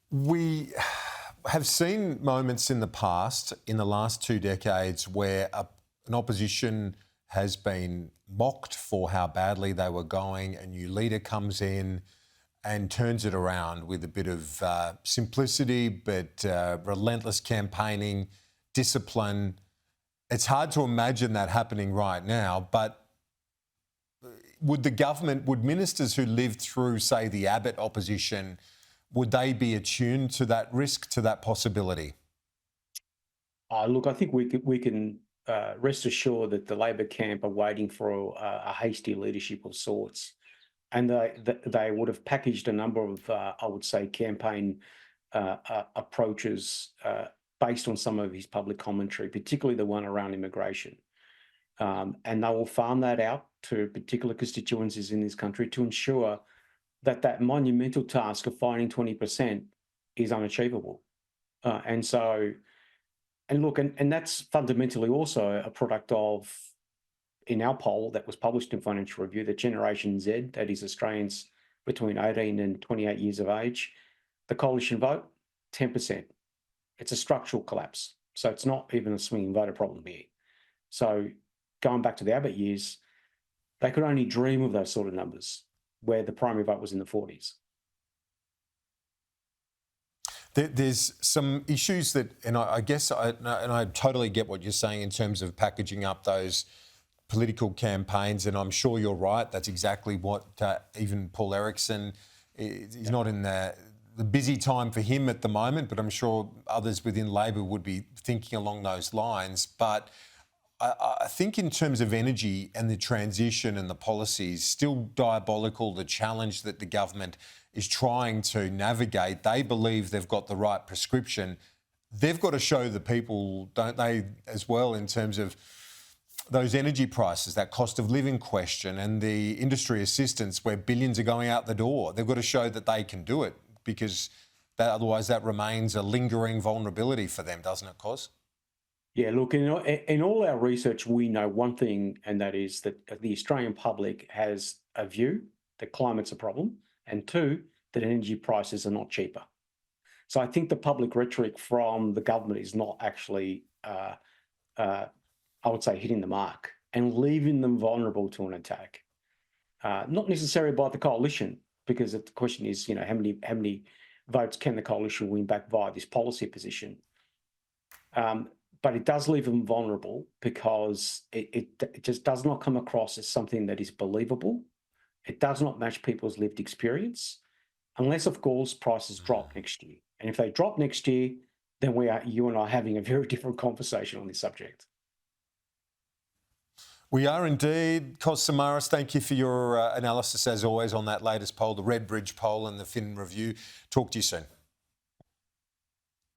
We have seen moments in the past, in the last 2 decades, where an opposition has been mocked for how badly they were going. A new leader comes in and turns it around with a bit of simplicity, but relentless campaigning, discipline. It's hard to imagine that happening right now, but would ministers who lived through, say, the Abbott opposition, would they be attuned to that risk, to that possibility? Look, I think we can rest assured that the Labor camp are waiting for a hasty leadership of sorts, and they would have packaged a number of, I would say, campaign approaches based on some of his public commentary, particularly the one around immigration. And they will farm that out to particular constituencies in this country to ensure that that monumental task of finding 20% is unachievable. And so, and look, and that's fundamentally also a product of, in our poll that was published in Financial Review, that Generation Z, that is Australians between 18 and 28 years of age, the coalition vote, 10%. It's a structural collapse. So it's not even a swinging voter problem here. So going back to the Abbott years, they could only dream of those sort of numbers where the primary vote was in the 40s. There's some issues that, and I guess, and I totally get what you're saying in terms of packaging up those political campaigns, and I'm sure you're right. That's exactly what even Paul Erickson, he's not in the busy time for him at the moment, but I'm sure others within Labor would be thinking along those lines. But I think in terms of energy and the transition and the policies, still diabolical, the challenge that the government is trying to navigate. They believe they've got the right prescription. They've got to show the people, don't they, as well, in terms of those energy prices, that cost of living question, and the industry assistance where billions are going out the door. They've got to show that they can do it, because otherwise that remains a lingering vulnerability for them, doesn't it, Cos? Yeah, look, in all our research, we know one thing, and that is that the Australian public has a view that climate's a problem, and two, that energy prices are not cheaper. So I think the public rhetoric from the government is not actually, I would say, hitting the mark and leaving them vulnerable to an attack. Not necessarily by the coalition, because the question is, how many votes can the coalition win back via this policy position? But it does leave them vulnerable because it just does not come across as something that is believable. It does not match people's lived experience, unless, of course, prices drop next year. And if they drop next year, then you and I, having a very different conversation on this subject. We are indeed. Cos Samaras, thank you for your analysis, as always, on that latest poll, the Redbridge poll and the Fin Review. Talk to you soon.